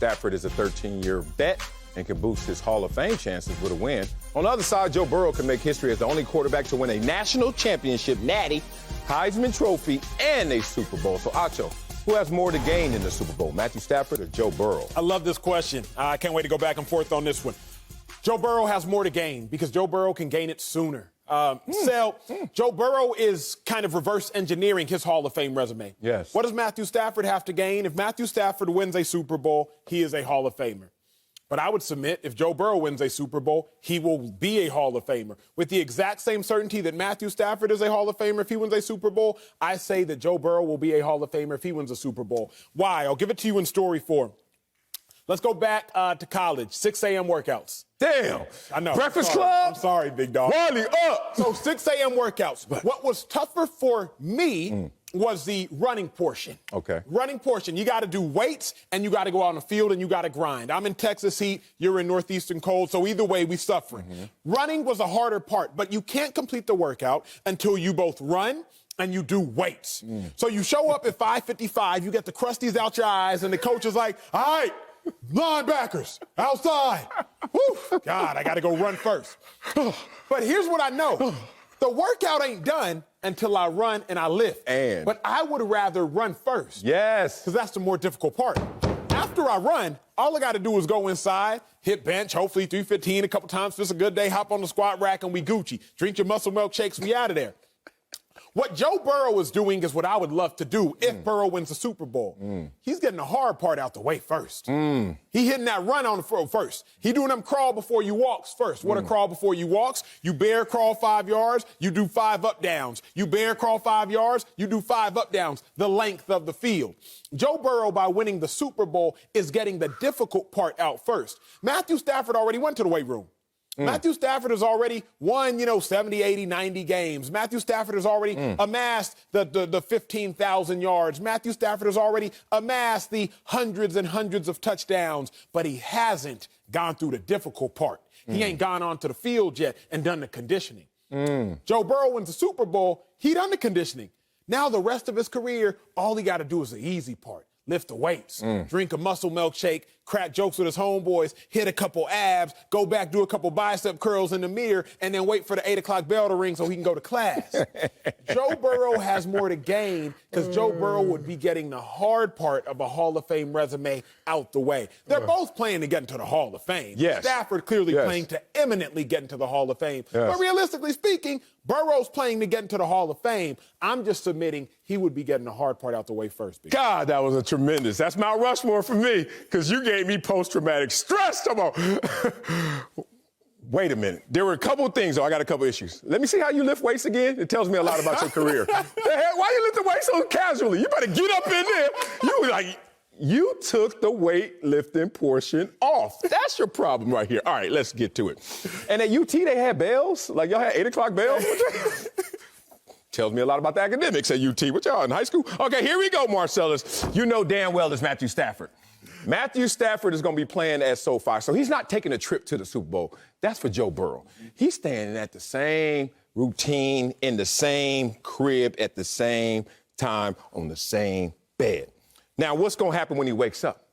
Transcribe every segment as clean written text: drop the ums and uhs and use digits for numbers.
Stafford is a 13-year vet and can boost his Hall of Fame chances with a win. On the other side, Joe Burrow can make history as the only quarterback to win a national championship, Natty, Heisman Trophy, and a Super Bowl. So, Acho, who has more to gain in the Super Bowl, Matthew Stafford or Joe Burrow? I love this question. I can't wait to go back and forth on this one. Joe Burrow has more to gain because Joe Burrow can gain it sooner. Joe Burrow is kind of reverse engineering his Hall of Fame resume. Yes. What does Matthew Stafford have to gain? If Matthew Stafford wins a Super Bowl, he is a Hall of Famer. But I would submit if Joe Burrow wins a Super Bowl, he will be a Hall of Famer. With the exact same certainty that Matthew Stafford is a Hall of Famer if he wins a Super Bowl, I say that Joe Burrow will be a Hall of Famer if he wins a Super Bowl. Why? I'll give it to you in story form. Let's go back to college, 6 a.m. workouts. Damn. I know. Breakfast Club? I'm sorry, big dog. Wiley up. So 6 a.m. workouts. What was tougher for me was the running portion. Okay. Running portion. You got to do weights, and you got to go out on the field, and you got to grind. I'm in Texas heat. You're in northeastern cold. So either way, we suffering. Running was a harder part, but you can't complete the workout until you both run and you do weights. So you show up at 5:55. You get the crusties out your eyes, and the coach is like, all right, linebackers, outside. Whew, God, I got to go run first. But here's what I know. The workout ain't done until I run and I lift. But I would rather run first. Yes. Because that's the more difficult part. After I run, all I got to do is go inside, hit bench, hopefully 315 a couple times. If it's a good day, hop on the squat rack and we Gucci. Drink your muscle milkshakes, we out of there. What Joe Burrow is doing is what I would love to do if Burrow wins the Super Bowl. He's getting the hard part out the way first. He hitting that run on the first. He doing them crawl before you walks first. What a crawl before you walks? You bear crawl 5 yards, you do 5 up downs. You bear crawl 5 yards, you do 5 up downs, the length of the field. Joe Burrow, by winning the Super Bowl, is getting the difficult part out first. Matthew Stafford already went to the weight room. Matthew Stafford has already won, 70, 80, 90 games. Matthew Stafford has already amassed the 15,000 yards. Matthew Stafford has already amassed the hundreds and hundreds of touchdowns, but he hasn't gone through the difficult part. He ain't gone onto the field yet and done the conditioning. Joe Burrow wins the Super Bowl, he done the conditioning. Now the rest of his career, all he got to do is the easy part. Lift the weights, drink a muscle milkshake, crack jokes with his homeboys, hit a couple abs, go back, do a couple bicep curls in the mirror, and then wait for the 8 o'clock bell to ring so he can go to class. Joe Burrow has more to gain because Joe Burrow would be getting the hard part of a Hall of Fame resume out the way. They're both playing to get into the Hall of Fame. Stafford clearly playing to eminently get into the Hall of Fame. But realistically speaking, Burrow's playing to get into the Hall of Fame. I'm just submitting he would be getting the hard part out the way first. God, that was a tremendous. That's Mount Rushmore for me because you gave me post-traumatic stress. Come on. Wait a minute. There were a couple of things, though. I got a couple issues. Let me see how you lift weights again. It tells me a lot about your career. The heck? Why you lifting weights so casually? You better get up in there. You took the weightlifting portion off. That's your problem right here. All right, let's get to it. And at UT, they had bells? Like y'all had 8 o'clock bells? Tells me a lot about the academics at UT. What y'all in high school? Okay, here we go, Marcellus. You know damn well it's Matthew Stafford. Matthew Stafford is going to be playing at SoFi, so he's not taking a trip to the Super Bowl. That's for Joe Burrow. He's staying at the same routine, in the same crib, at the same time, on the same bed. Now, what's going to happen when he wakes up?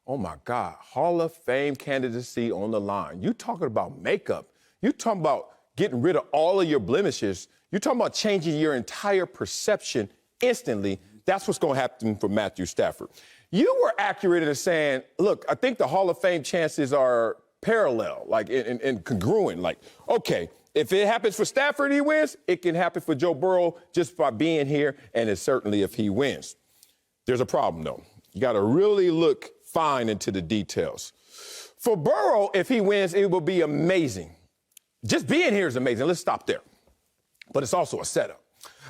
Oh, my God, Hall of Fame candidacy on the line. You talking about makeup. You talking about getting rid of all of your blemishes. You're talking about changing your entire perception instantly. That's what's going to happen for Matthew Stafford. You were accurate in saying, look, I think the Hall of Fame chances are parallel, like and congruent. Like, okay, if it happens for Stafford, he wins. It can happen for Joe Burrow just by being here, and it's certainly if he wins. There's a problem, though. You got to really look fine into the details. For Burrow, if he wins, it will be amazing. Just being here is amazing. Let's stop there. But it's also a setup.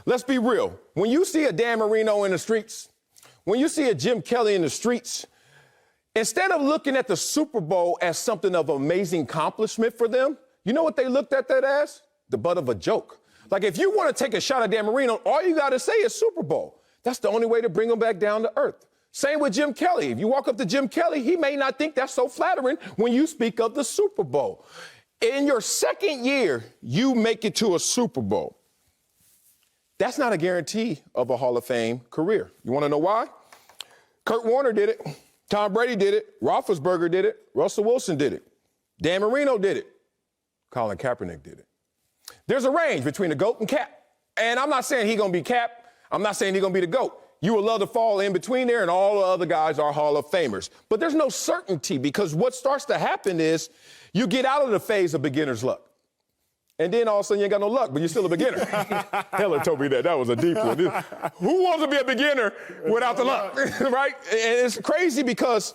Let's be real. When you see a Dan Marino in the streets, when you see a Jim Kelly in the streets, instead of looking at the Super Bowl as something of amazing accomplishment for them, you know what they looked at that as? The butt of a joke. Like, if you want to take a shot at Dan Marino, all you got to say is Super Bowl. That's the only way to bring him back down to earth. Same with Jim Kelly. If you walk up to Jim Kelly, he may not think that's so flattering when you speak of the Super Bowl. In your second year, you make it to a Super Bowl. That's not a guarantee of a Hall of Fame career. You want to know why? Kurt Warner did it. Tom Brady did it. Roethlisberger did it. Russell Wilson did it. Dan Marino did it. Colin Kaepernick did it. There's a range between the GOAT and Cap. And I'm not saying he's going to be Cap. I'm not saying he's going to be the GOAT. You would love to fall in between there, and all the other guys are Hall of Famers. But there's no certainty, because what starts to happen is you get out of the phase of beginner's luck. And then all of a sudden you ain't got no luck, but you're still a beginner. Heller told me that. That was a deep one. Who wants to be a beginner without the luck, right? And it's crazy because,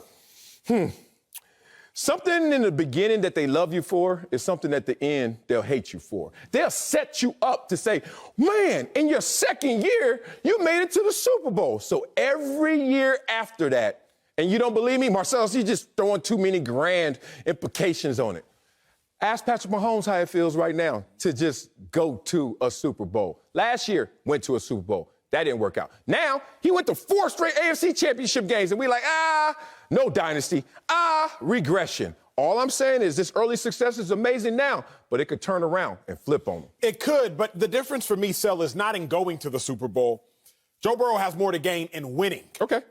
something in the beginning that they love you for is something at the end they'll hate you for. They'll set you up to say, man, in your second year, you made it to the Super Bowl. So every year after that, and you don't believe me, Marcellus, you're just throwing too many grand implications on it. Ask Patrick Mahomes how it feels right now to just go to a Super Bowl. Last year, went to a Super Bowl. That didn't work out. Now, he went to 4 straight AFC Championship games, and we're like, no dynasty, regression. All I'm saying is this early success is amazing now, but it could turn around and flip on him. It could, but the difference for me, Sel, is not in going to the Super Bowl. Joe Burrow has more to gain in winning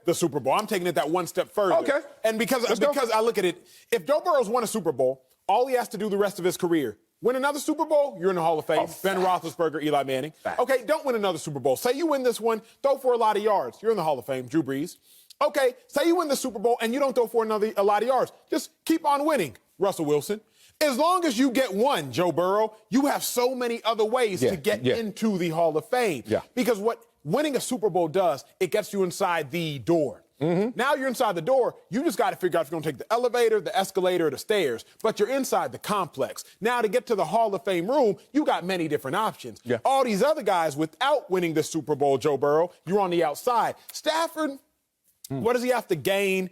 the Super Bowl. I'm taking it that one step further. Okay. And because I look at it, if Joe Burrow's won a Super Bowl, all he has to do the rest of his career, win another Super Bowl, you're in the Hall of Fame. Ben Roethlisberger, Eli Manning. Fact. Okay, don't win another Super Bowl. Say you win this one, throw for a lot of yards. You're in the Hall of Fame. Drew Brees. Okay, say you win the Super Bowl and you don't throw for a lot of yards. Just keep on winning, Russell Wilson. As long as you get one, Joe Burrow, you have so many other ways to get into the Hall of Fame. Yeah. Because what winning a Super Bowl does, it gets you inside the door. Now you're inside the door, you just got to figure out if you're going to take the elevator, the escalator, or the stairs. But you're inside the complex. Now to get to the Hall of Fame room, you got many different options. Yeah. All these other guys, without winning the Super Bowl, Joe Burrow, you're on the outside. Stafford, what does he have to gain?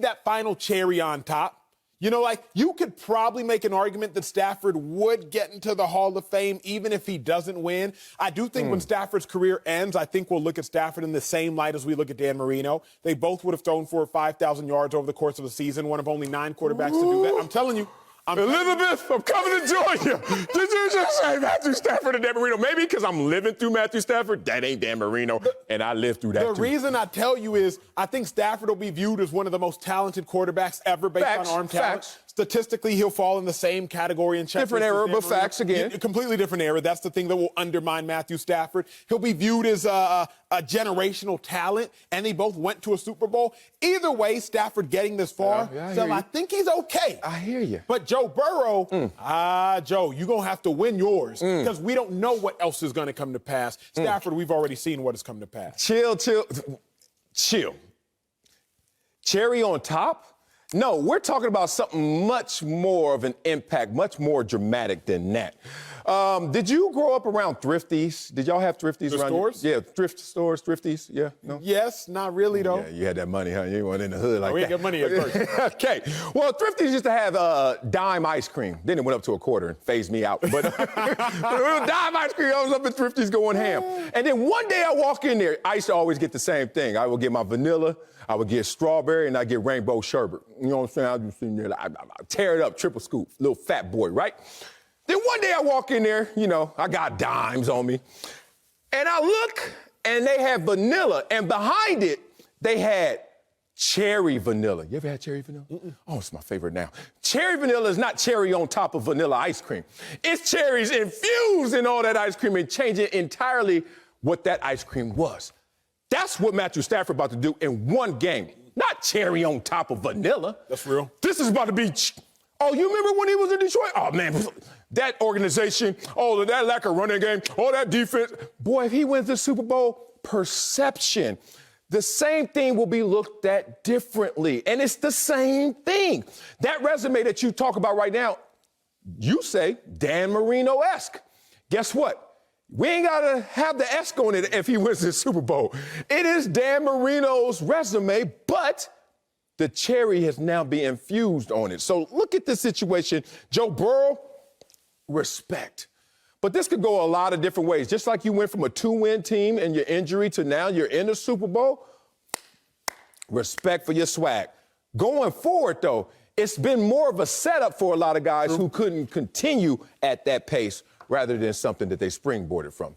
That final cherry on top. You know, like, you could probably make an argument that Stafford would get into the Hall of Fame even if he doesn't win. I do think when Stafford's career ends, I think we'll look at Stafford in the same light as we look at Dan Marino. They both would have thrown for 5,000 yards over the course of a season, one of only 9 quarterbacks to do that. I'm telling you. Elizabeth, I'm coming to join you. Did you just say Matthew Stafford and Dan Marino? Maybe because I'm living through Matthew Stafford. That ain't Dan Marino, and I lived through that The reason I tell you is I think Stafford will be viewed as one of the most talented quarterbacks ever based on arm talent. Statistically, he'll fall in the same category in checklist. Different era, but facts again. Completely different era. That's the thing that will undermine Matthew Stafford. He'll be viewed as a generational talent, and they both went to a Super Bowl. Either way, Stafford getting this far, so I think he's okay. I hear you. But Joe Burrow, Joe, you're going to have to win yours because we don't know what else is going to come to pass. Stafford, we've already seen what has come to pass. Chill. Cherry on top? No, we're talking about something much more of an impact, much more dramatic than that. Did you grow up around thrifties? Did y'all have thrifties around stores? Yeah, thrift stores, thrifties. Yeah, no? Yes, not really, though. Yeah, you had that money, huh? You weren't in the hood like that. We ain't got money at first. Okay. Well, thrifties used to have dime ice cream. Then it went up to a quarter and phased me out. But dime ice cream, I was up at thrifties going ham. And then one day I walk in there. I used to always get the same thing. I would get my vanilla, I would get strawberry, and I get rainbow sherbet. You know what I'm saying? I just sitting there, I tear it up, triple scoop, little fat boy, right? Then one day I walk in there, you know, I got dimes on me. And I look, and they have vanilla. And behind it, they had cherry vanilla. You ever had cherry vanilla? Oh, it's my favorite now. Cherry vanilla is not cherry on top of vanilla ice cream. It's cherries infused in all that ice cream and changing entirely what that ice cream was. That's what Matthew Stafford about to do in one game. Not cherry on top of vanilla. That's real. This is about to be... Oh, you remember when he was in Detroit? Oh, man, that organization, all that lack of running game, all that defense. Boy, if he wins the Super Bowl, perception. The same thing will be looked at differently. And it's the same thing. That resume that you talk about right now, you say Dan Marino-esque. Guess what? We ain't got to have the esque on it if he wins the Super Bowl. It is Dan Marino's resume, but the cherry has now been infused on it. So look at this situation. Joe Burrow, respect. But this could go a lot of different ways. Just like you went from a 2-win team and your injury to now you're in the Super Bowl, respect for your swag. Going forward, though, it's been more of a setup for a lot of guys who couldn't continue at that pace rather than something that they springboarded from.